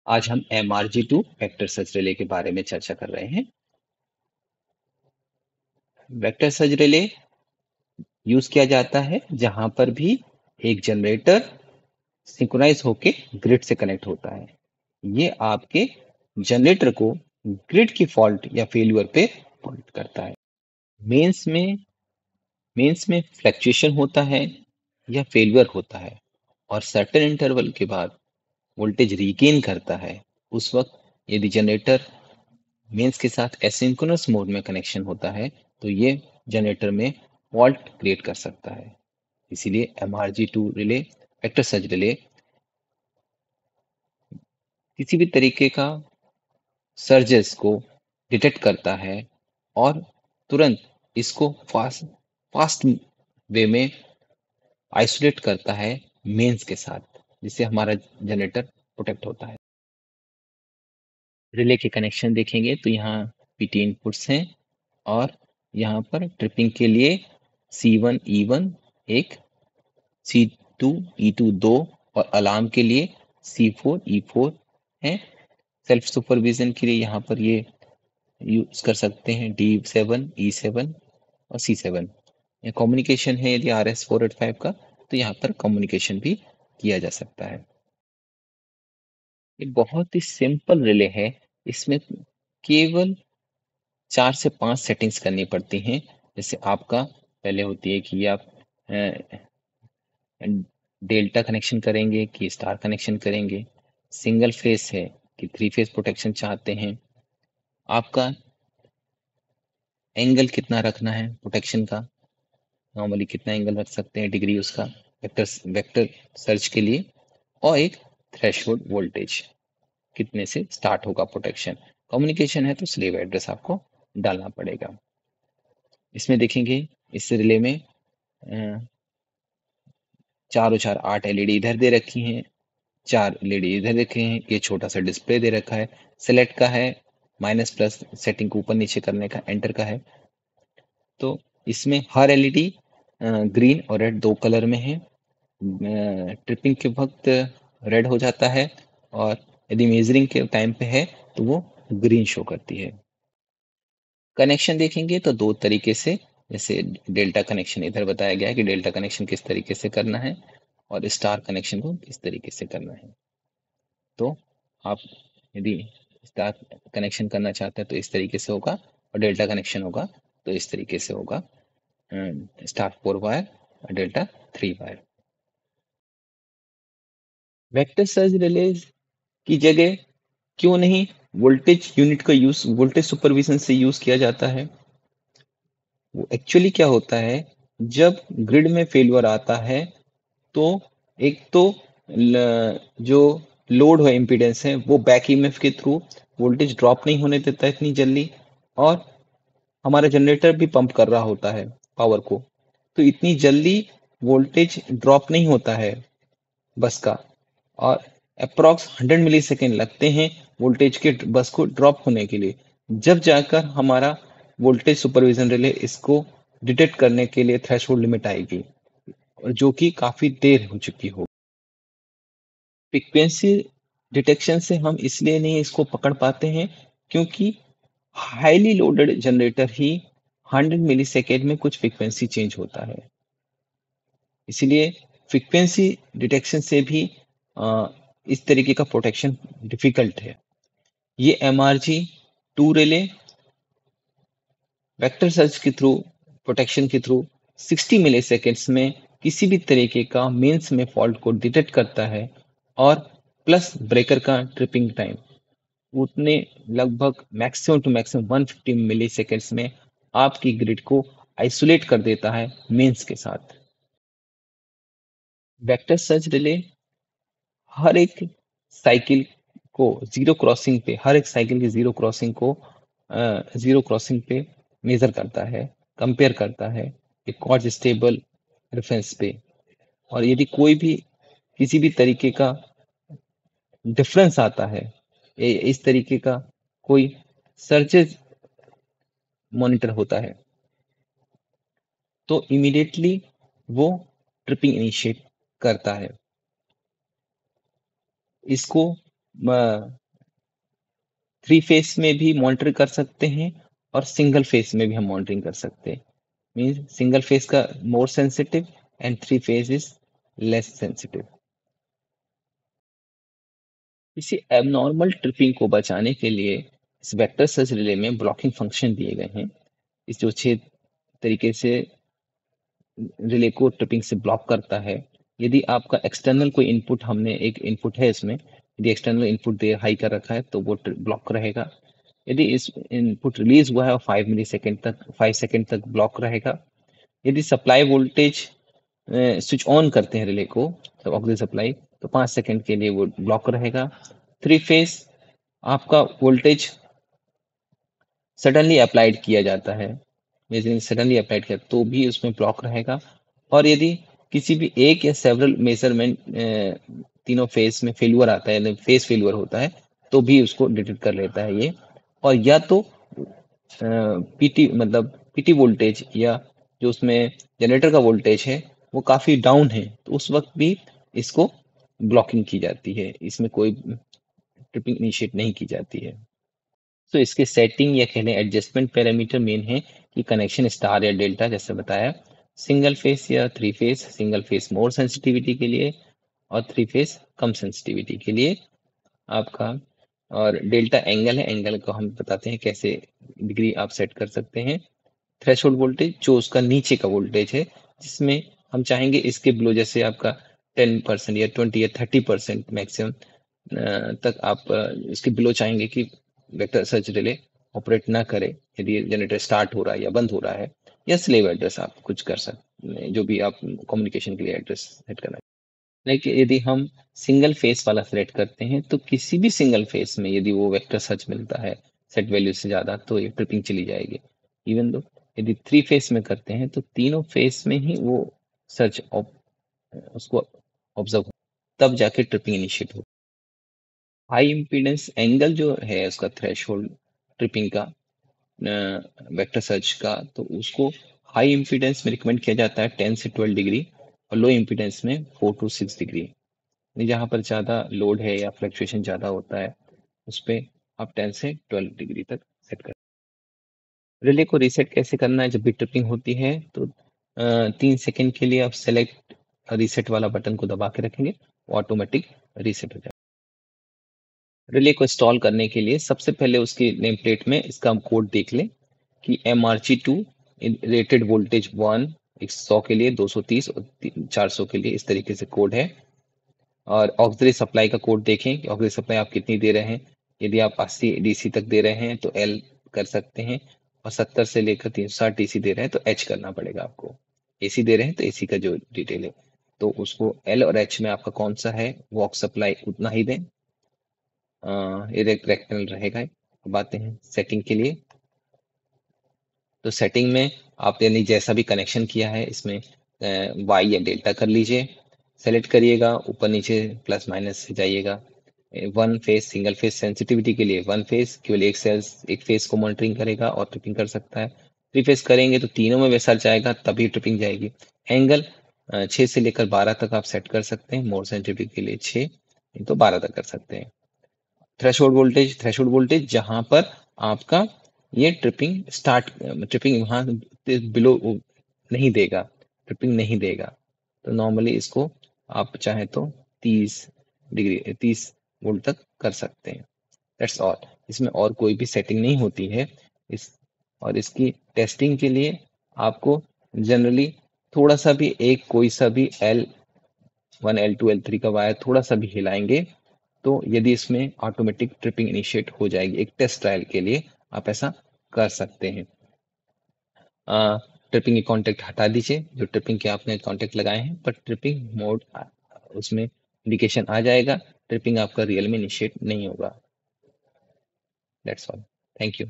आज हम MRG2 vector search relay के बारे में चर्चा कर रहे हैं। वेक्टर सर्च रिले यूज किया जाता है जहां पर भी एक जनरेटर सिंक्रोनाइज होके ग्रिड से कनेक्ट होता है। ये आपके जनरेटर को ग्रिड की फॉल्ट या फेल्यूर पे पॉइंट करता है। मेंस में मेंस में फ्लक्चुएशन होता है या फेल्यूर होता है और सर्टेन इंटरवल के बाद वोल्टेज रीगेन करता है। उस वक्त यदि जनरेटर मेंस के साथ एसिंक्रोनस मोड में कनेक्शन होता है तो ये जनरेटर में फॉल्ट क्रिएट कर सकता है। इसीलिए MRG2 relay vector search relay किसी भी तरीके का सर्जेस को डिटेक्ट करता है और तुरंत इसको फास्ट वे में आइसोलेट करता है मेंस के साथ, जिससे हमारा जनरेटर प्रोटेक्ट होता है। रिले के कनेक्शन देखेंगे तो यहाँ PT इनपुट्स हैं और यहाँ पर ट्रिपिंग के लिए C1 E1 एक, C2 E2 दो और अलार्म के लिए C4 E4 है। सेल्फ सुपरविजन के लिए यहाँ पर ये यूज कर सकते हैं D7 E7 और C7। ये कम्युनिकेशन है यदि RS485 का तो यहाँ पर कम्युनिकेशन भी किया जा सकता है। ये बहुत ही सिंपल रिले है। इसमें केवल 4 से 5 सेटिंग्स करनी पड़ती हैं। जैसे आपका पहले होती है कि आप डेल्टा कनेक्शन करेंगे कि स्टार कनेक्शन करेंगे, सिंगल फेस है कि 3 फेस प्रोटेक्शन चाहते हैं, आपका एंगल कितना रखना है प्रोटेक्शन का, नॉर्मली कितना एंगल रख सकते हैं डिग्री उसका वेक्टर सर्च के लिए, और एक थ्रेशोल्ड वोल्टेज कितने से स्टार्ट होगा प्रोटेक्शन। कम्युनिकेशन है तो स्लेव एड्रेस आपको डालना पड़ेगा। इसमें देखेंगे इस रिले में चारों चार 8 LED इधर दे रखी हैं, 4 LED इधर रखे हैं। ये छोटा सा डिस्प्ले दे रखा है, सेलेक्ट का है, माइनस प्लस सेटिंग को ऊपर नीचे करने का, एंटर का है। तो इसमें हर LED ग्रीन और रेड 2 कलर में है। ट्रिपिंग के वक्त रेड हो जाता है और यदि मेजरिंग के टाइम पे है तो वो ग्रीन शो करती है। कनेक्शन देखेंगे तो 2 तरीके से, जैसे डेल्टा कनेक्शन इधर बताया गया है कि डेल्टा कनेक्शन किस तरीके से करना है और स्टार कनेक्शन को किस तरीके से करना है। तो आप यदि स्टार कनेक्शन करना चाहते हैं तो इस तरीके से होगा और डेल्टा कनेक्शन होगा तो इस तरीके से होगा, स्टार 4 वायर और delta 3 wire. Vector search relay की जगह क्यों नहीं वोल्टेज यूनिट का यूज वोल्टेज सुपरविजन से यूज किया जाता है? वो एक्चुअली क्या होता है, जब ग्रिड में फेलियर आता है तो एक तो जो लोड है इम्पीडेंस है वो बैक ईएमएफ के थ्रू वोल्टेज ड्रॉप नहीं होने देता है इतनी जल्दी, और हमारा जनरेटर भी पंप कर रहा होता है पावर को, तो इतनी जल्दी वोल्टेज ड्रॉप नहीं होता है बस का, और अप्रॉक्स 100 मिली सेकेंड लगते हैं वोल्टेज के बस को ड्रॉप होने के लिए, जब जाकर हमारा वोल्टेज सुपरविजन रिले इसको डिटेक्ट करने के लिए थ्रेशोल्ड लिमिट आएगी, और जो कि काफी देर हो चुकी हो। फ्रीक्वेंसी डिटेक्शन से हम इसलिए नहीं इसको पकड़ पाते हैं क्योंकि हाईली लोडेड जनरेटर ही 100 मिली सेकेंड में कुछ फ्रीक्वेंसी चेंज होता है। इसलिए फ्रीक्वेंसी डिटेक्शन से भी इस तरीके का प्रोटेक्शन डिफिकल्ट है। ये MRG2 रिले वेक्टर सर्च के थ्रू प्रोटेक्शन के थ्रू 60 मिली सेकेंड्स में किसी भी तरीके का मेंस में फॉल्ट को डिटेक्ट करता है, और प्लस ब्रेकर का ट्रिपिंग टाइम उतने लगभग maximum to maximum 150 milliseconds में आपकी ग्रिड को आइसोलेट कर देता है मेंस के साथ। वेक्टर सर्च रिले हर एक साइकिल को जीरो क्रॉसिंग पे, हर एक साइकिल की जीरो क्रॉसिंग पे मेजर करता है, कंपेयर करता है एक कॉर्ड स्टेबल रेफरेंस पे, और यदि कोई भी किसी भी तरीके का डिफरेंस आता है, इस तरीके का कोई सर्चेज मॉनिटर होता है, तो इमीडिएटली वो ट्रिपिंग इनिशिएट करता है। इसको थ्री फेस में भी मॉनिटर कर सकते हैं और सिंगल फेस में भी हम मॉनिटरिंग कर सकते हैं। मीन्स सिंगल फेस का more sensitive and three phase is less sensitive. इसी एबनॉर्मल ट्रिपिंग को बचाने के लिए इस वेक्टर सर्च रिले में ब्लॉकिंग फंक्शन दिए गए हैं। इस जो 6 तरीके से रिले को ट्रिपिंग से ब्लॉक करता है। यदि आपका एक्सटर्नल कोई इनपुट, हमने एक इनपुट है इसमें, यदि एक्सटर्नल इनपुट दे हाई कर रखा है तो वो ब्लॉक रहेगा। यदि इस इनपुट रिलीज हुआ है और 5 मिली सेकेंड तक 5 सेकेंड तक ब्लॉक रहेगा। यदि सप्लाई वोल्टेज स्विच ऑन करते हैं रिले को, तो ऑक्सीजन सप्लाई, तो 5 सेकेंड के लिए वो ब्लॉक रहेगा। थ्री फेस आपका वोल्टेज सडनली अप्लाइड किया जाता है, मेजरिंग सडनली अप्लाइड किया तो भी उसमें ब्लॉक रहेगा। और यदि किसी भी एक या सेवरल मेजरमेंट तीनों फेस में फेल्यूर आता है, फेस फेल्यूर होता है, तो भी उसको डिटेक्ट कर लेता है ये। और या तो पीटी मतलब पीटी वोल्टेज या जो उसमें जनरेटर का वोल्टेज है वो काफी डाउन है, तो उस वक्त भी इसको ब्लॉकिंग की जाती है, इसमें कोई ट्रिपिंग इनिशिएट नहीं की जाती है। तो इसके सेटिंग या कह लें एडजस्टमेंट पैरामीटर मेन है कि कनेक्शन स्टार या डेल्टा, जैसे बताया, सिंगल फेस या थ्री फेस, सिंगल फेस मोर सेंसिटिविटी के लिए और थ्री फेस कम सेंसिटिविटी के लिए आपका। और डेल्टा एंगल है, एंगल को हम बताते हैं कैसे डिग्री आप सेट कर सकते हैं। थ्रेशोल्ड वोल्टेज जो उसका नीचे का वोल्टेज है, जिसमें हम चाहेंगे इसके बिलो, जैसे आपका 10% या 20 या 30% मैक्सिमम तक आप इसके बिलो चाहेंगे कि वेक्टर सर्च रिले ऑपरेट ना करे, यदि जनरेटर स्टार्ट हो रहा है या बंद हो रहा है, या स्लेव एड्रेस आप कुछ कर सकते हैं, जो भी आप कम्युनिकेशन के लिए एड्रेस सेट करना है। लेकिन यदि हम सिंगल फेस वाला सेलेक्ट करते हैं तो किसी भी सिंगल फेस में यदि वो वेक्टर सर्च मिलता है सेट वैल्यू से ज्यादा, तो ये ट्रिपिंग चली जाएगी। इवन दो यदि थ्री फेस में करते हैं तो तीनों फेस में ही वो सर्च उसको ऑब्जर्व, तब जाके ट्रिपिंग इनिशिएट हो। हाई इम्पीडेंस एंगल जो है उसका थ्रेशोल्ड ट्रिपिंग का वेक्टर सर्च का, तो उसको हाई इम्पीडेंस में रिकमेंड किया जाता है 10 से 12 डिग्री, और लो इम्पीडेंस में 4 to 6 डिग्री। जहाँ पर ज़्यादा लोड है या फ्लक्चुएशन ज़्यादा होता है, उस पे आप 10 से 12 डिग्री तक सेट कर। रिले को रीसेट कैसे करना है, जब भी ट्रिपिंग होती है तो 3 सेकेंड के लिए आप सेलेक्ट रीसेट वाला बटन को दबा के रखेंगे, वो ऑटोमेटिक रीसेट हो जाएगा। रिले को इंस्टॉल करने के लिए सबसे पहले उसकी नेम प्लेट में इसका हम कोड देख लें कि MRG2 रेटेड वोल्टेज 1 100 के लिए, 230 और 400 के लिए, इस तरीके से कोड है। और ऑक्सिलरी सप्लाई का कोड देखें कि ऑक्सिलरी सप्लाई आप कितनी दे रहे हैं। यदि आप 80 डीसी तक दे रहे हैं तो एल कर सकते हैं, और 70 से लेकर 360 डीसी दे रहे हैं तो एच करना पड़ेगा आपको। एसी दे रहे हैं तो एसी का जो डिटेल है, तो उसको एल और एच में आपका कौन सा है वो ऑक्स सप्लाई उतना ही दें। ये रेक्टेंगल रहेगा। अब आते हैं सेटिंग के लिए। तो सेटिंग में आप यानी जैसा भी कनेक्शन किया है इसमें वाई या डेल्टा कर लीजिए, सेलेक्ट करिएगा, ऊपर नीचे प्लस माइनस से जाइएगा। One face single phase sensitivity के लिए वन फेस केवल एक फेस को मॉनिटरिंग करेगा और ट्रिपिंग कर सकता है। थ्री फेस करेंगे तो तीनों में वैसा जाएगा तभी ट्रिपिंग जाएगी। एंगल 6 से लेकर 12 तक आप सेट कर सकते हैं, मोर सेंसिटिविटी के लिए 6 तो 12 तक कर सकते हैं। थ्रेशोल्ड वोल्टेज जहां पर आपका ये ट्रिपिंग वहां बिलो नहीं देगा, ट्रिपिंग नहीं देगा, तो नॉर्मली इसको आप चाहे तो 30 वोल्ट तक कर सकते हैं। दैट्स ऑल, इसमें और कोई भी सेटिंग नहीं होती है। इस और इसकी टेस्टिंग के लिए आपको जनरली थोड़ा सा भी एक कोई सा भी L1 L2 L3 का वायर थोड़ा सा भी हिलाएंगे तो यदि इसमें ऑटोमेटिक ट्रिपिंग इनिशिएट हो जाएगी। एक टेस्ट ट्रायल के लिए आप ऐसा कर सकते हैं। ट्रिपिंग के कॉन्टेक्ट हटा दीजिए, जो ट्रिपिंग के आपने कॉन्टेक्ट लगाए हैं, पर ट्रिपिंग मोड उसमें इंडिकेशन आ जाएगा, ट्रिपिंग आपका रियल में इनिशिएट नहीं होगा। That's all, thank you.